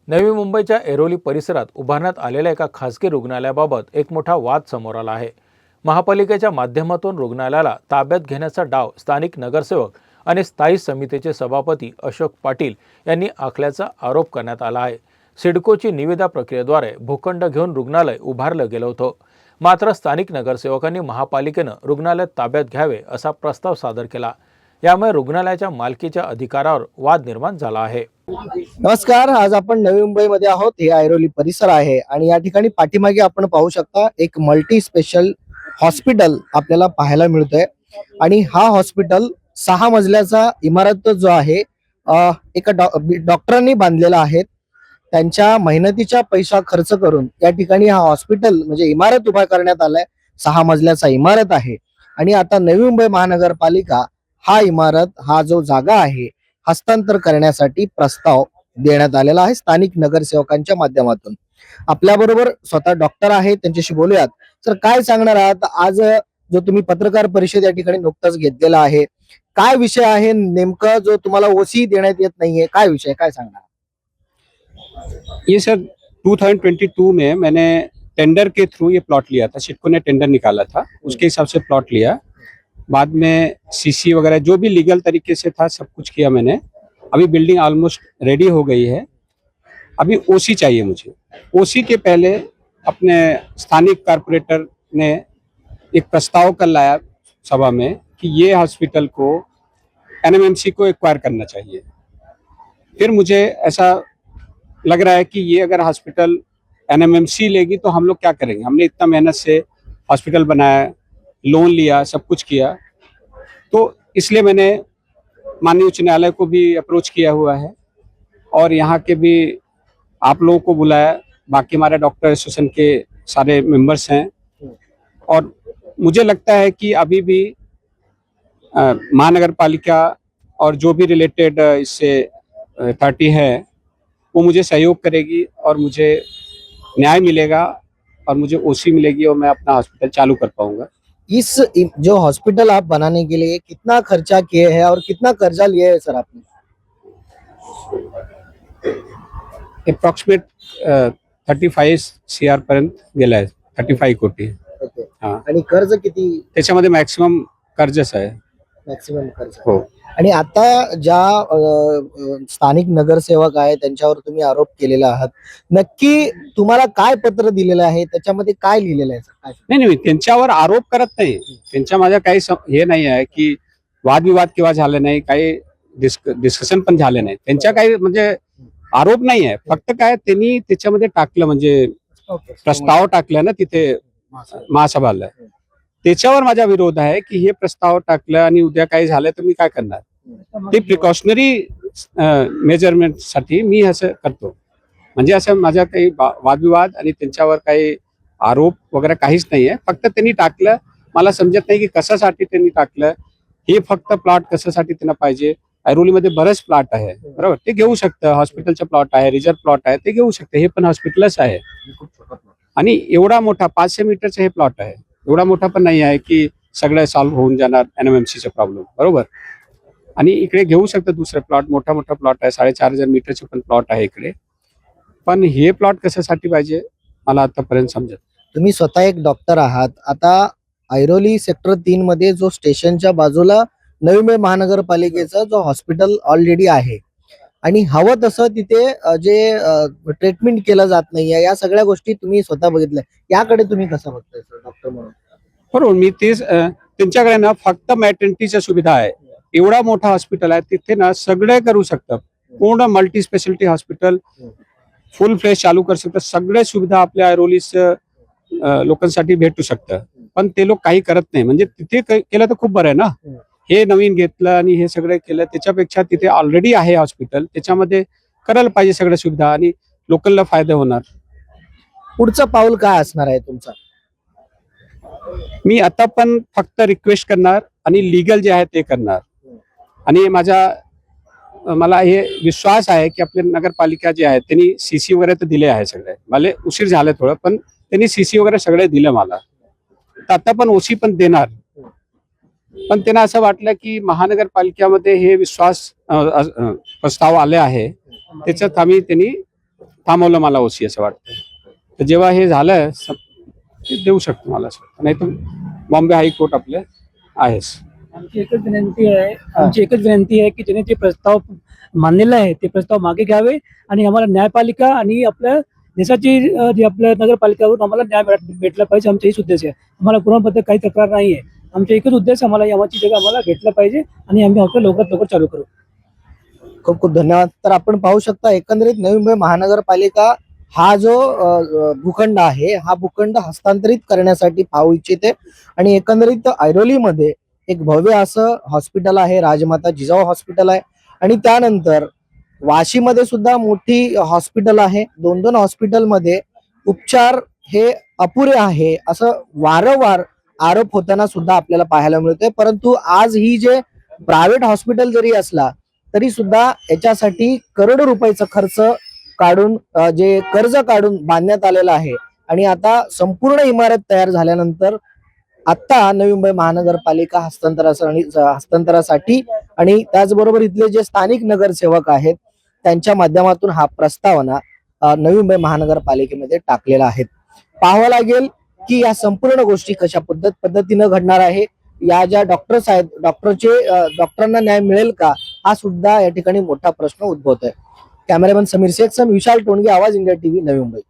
नवी मुंबईच्या ऐरोली परिसरात उभारण्यात आलेल्या एका खासगी रुग्णालयाबाबत एक मोठा वाद समोर आला आहे। महापालिकेच्या माध्यमातून रुग्णालयाला ताब्यात घेण्याचा डाव स्थानिक नगरसेवक आणि स्थायी समितीचे सभापती अशोक पाटील यांनी आखल्याचा आरोप करण्यात आला आहे। सिडकोची निविदा प्रक्रियेद्वारे भूखंड घेऊन रुग्णालय उभारलं गेलं होतं, मात्र स्थानिक नगरसेवकांनी महापालिकेनं रुग्णालय ताब्यात घ्यावे असा प्रस्ताव सादर केला। यामुळे रुग्णालयाच्या मालकीच्या अधिकारावर वाद निर्माण झाला आहे। नमस्कार, आज आपण नवी मुंबईमध्ये आहोत। हे ऐरोली परिसर आहे आणि या ठिकाणी पाठीमागे आपण पाहू शकता एक मल्टी स्पेशल हॉस्पिटल आपल्याला पाहायला मिळतोय आणि हा हॉस्पिटल 6 मजल्याचा इमारत जो आहे एका डॉक्टरांनी बांधलेला आहे। त्यांच्या मेहनतीचा पैसा खर्च करून या ठिकाणी हा हॉस्पिटल म्हणजे इमारत उभा करण्यात आलाय। 6 मजल्याचा इमारत आहे आणि आता नवी मुंबई महानगरपालिका हा जो जागा आहे हस्तांतर करण्यासाठी प्रस्ताव देण्यात आलेला आहे स्थानिक नगरसेवकांच्या माध्यमातून। आपल्या बरोबर स्वतः डॉक्टर आहेत, त्यांच्याशी बोलूयात। सर, काय सांगणार आहात? आज जो तुम्ही पत्रकार परिषद या ठिकाणी नुकताच घेतलेला आहे, काय विषय आहे नेमका जो तुम्हाला ओसी देण्यात येत नाहीये? काय विषय, काय सांगणार? ये सर 2022 में मैंने टेंडर के थ्रू ये प्लॉट लिया था। सिडको ने टेंडर निकाला था, उसके हिसाब से प्लॉट लिया। बाद में सीसी वगैरह जो भी लीगल तरीके से था सब कुछ किया मैंने। अभी बिल्डिंग ऑलमोस्ट रेडी हो गई है। अभी ओसी चाहिए मुझे। ओसी के पहले अपने स्थानिक कारपोरेटर ने एक प्रस्ताव कर लाया सभा में कि ये हॉस्पिटल को एनएमएमसी को एक्वायर करना चाहिए। फिर मुझे ऐसा लग रहा है कि ये अगर हॉस्पिटल एनएमएमसी लेगी तो हम लोग क्या करेंगे। हमने इतना मेहनत से हॉस्पिटल बनाया, लोन लिया, सब कुछ किया, तो इसलिए मैंने माननीय उच्च न्यायालय को भी अप्रोच किया हुआ है और यहाँ के भी आप लोगों को बुलाया। बाकी हमारे डॉक्टर एसोसिएशन के सारे मेंबर्स हैं और मुझे लगता है कि अभी भी महानगर पालिका और जो भी रिलेटेड इससे अथॉरिटी है वो मुझे सहयोग करेगी और मुझे न्याय मिलेगा और मुझे ओसी मिलेगी और मैं अपना हॉस्पिटल चालू कर पाऊंगा। जो हॉस्पिटल आप बनाने के लिए कितना खर्चा किए हैं और कितना कर्जा लिया है सर आपने? अप्रॉक्सिमेट 35 CR पर्यंत गेला आहे, 35 कोटी। ओके। हा, आणि कर्ज किती? त्याच्यामध्ये मॅक्सिमम कर्जच आहे। मॅक्सिमम कर्ज? हो। आणि आता ज्या स्थानिक नगरसेवक आहे त्यांच्यावर तुम्ही आरोप केलेला आहात, नक्की तुम्हाला काय पत्र दिलेलं आहे, त्याच्यामध्ये काय लिहिलेलं आहे? नाही नाही, त्यांच्यावर आरोप करत नाही। त्यांच्या माझ्या काही हे नाही आहे की वादविवाद किंवा झाले नाही, काही डिस्कशन पण झाले नाही। त्यांच्या काही म्हणजे आरोप नाही आहे, फक्त काय त्यांनी त्याच्यामध्ये टाकलं म्हणजे प्रस्ताव टाकला ना तिथे महासभाला, त्याच्यावर माझा विरोध आहे की हे प्रस्ताव टाकलं आणि उद्या काही झालं तर मी काय करणार। ते प्रिकॉशनरी मेजरमेंट साठी मी असं करतो, म्हणजे असं माझा काही वादविवाद आणि त्यांच्यावर काही आरोप वगैरे काहीच नाही आहे। फक्त त्यांनी टाकलं, मला समजत नाही की कशासाठी त्यांनी टाकलं। हे फक्त प्लॉट कशासाठी त्यांना पाहिजे। ऐरोलीमध्ये बरेच प्लॉट आहे, बरोबर, ते घेऊ शकतं। हॉस्पिटलचा प्लॉट आहे, रिझर्व प्लॉट आहे, ते घेऊ शकते। हे पण हॉस्पिटलच आहे आणि एवढा मोठा 500 मीटरचा हे प्लॉट आहे। एवढा मोठा पण नाही आहे की सगळं सॉल्व्ह होऊन जाणार एनएमएमसीचा प्रॉब्लेम, बरोबर। आणि इकडे घेऊ शकतं दुसरे प्लॉट, मोठा मोठा प्लॉट आहे, 4500 मीटरचे पण प्लॉट आहे इकडे। पण हे प्लॉट कशासाठी पाहिजे मला आतापर्यंत समजत। तुम्ही स्वतः एक डॉक्टर आहात। आता ऐरोली सेक्टर 3 मध्ये जो स्टेशनच्या बाजूला नवी मुंबई महानगरपालिकेचा जो हॉस्पिटल ऑलरेडी आहे आणि हवं तसं तिथे जे ट्रीटमेंट केलं जात नाहीये, या सगळ्या गोष्टी तुम्ही स्वतः बघितल्या, याकडे तुम्ही कसं बघताय सर डॉक्टर म्हणून? बरोबर, मी तेच त्यांच्याकडे ना फक्त मॅटर्निटीच्या सुविधा आहे। एवढा मोठा हॉस्पिटल आहे, तिथे ना सगळे करू शकतात। पूर्ण multi speciality hospital full fledged चालू करू शकतात। सगळे सुविधा आपल्या ऐरोलीस लोकांसाठी भेटू शकतं, पण ते लोक काही करत नाही। म्हणजे तिथे केलं तर खूप बरं आहे ना। हे नवीन घेतलं आणि हे सगळं केलं, त्याच्यापेक्षा तिथे ऑलरेडी आहे हॉस्पिटल, त्याच्यामध्ये करायला पाहिजे सगळ्या सुविधा आणि लोकलला फायदा होणार। पुढचं पाऊल काय असणार आहे तुमचं? मी आता पण फक्त रिक्वेस्ट करणार आणि लीगल जे आहे ते करणार। आणि मला हे विश्वास आहे की आपल्या नगरपालिका जे आहे त्यांनी सीसी वगैरे तर दिले आहे सगळे। मला उशीर झाले थोडं, पण त्यांनी सीसी वगैरे सगळे दिले मला। तर आता पण ओसी पण देणार। पण त्यांना असं वाटलं की महानगरपालिकेमध्ये हे विश्वास प्रस्ताव आले आहे, त्याच्यात त्यांनी थांबवलं मला ओसी असं वाटतं. तर जेव्हा हे झालं ते देऊ शकतो मला असं वाटतं. नाही तर बॉम्बे हायकोर्ट आपले आहेच. आमची एकच विनंती आहे की ज्याने ते प्रस्ताव मांडलेला आहे ते प्रस्ताव मागे घ्यावे आणि आम्हाला न्यायपालिका आणि आपल्या देशाची जी आपल्या नगरपालिकावरून आम्हाला न्याय भेटला पाहिजे. आमचा हेच उद्देश आहे. आम्हाला कोणाबद्दल काही तक्रार नाही आहे. आमचा एकच उद्देश आम्हाला याची जागा आम्हाला भेटला पाहिजे आणि आम्ही हॉस्पिटल लवकरात लवकर चालू करू. खूप खूप धन्यवाद. तर आपण पाहू शकता एकंदरीत नवी मुंबई महानगरपालिका हा जो भूखंड आहे हा भूखंड हस्तांतरित करण्यासाठी पाहू इच्छिते आणि एकंदरीत ऐरोलीमध्ये एक भव्य असं हॉस्पिटल आहे, राजमाता जिजाऊ हॉस्पिटल आहे आणि त्यानंतर वाशीमध्ये सुद्धा मोठी हॉस्पिटल आहे. दोन दोन हॉस्पिटलमध्ये उपचार हे अपुरे आहे असं वारंवार आरोप होताना सुद्धा आपल्याला पाहायला मिळतोय. परंतु आज ही जे प्रायव्हेट हॉस्पिटल जरी असला तरी सुद्धा याच्यासाठी करोडो रुपयाचा खर्च काढून जे कर्ज काढून बांधण्यात आलेलं आहे आणि आता संपूर्ण इमारत तयार झाल्यानंतर आता नवी मुंबई महानगरपालिका हस्तांतरासाठी आणि त्याचबरोबर इथले जे स्थानिक नगरसेवक आहेत त्यांच्या माध्यमातून हा प्रस्तावना नवी मुंबई महानगरपालिकेमध्ये टाकलेला आहे. पाहावं लागेल की या संपूर्ण गोष्टी कशा पद्धतीनं घडणार आहे. या ज्या डॉक्टर्स आहेत डॉक्टरांना न्याय मिळेल का हा सुद्धा या ठिकाणी मोठा प्रश्न उद्भवतोय. कॅमेरामॅन समीर शेख विशाल टोणगे, आवाज इंडिया टीव्ही, नवी मुंबई.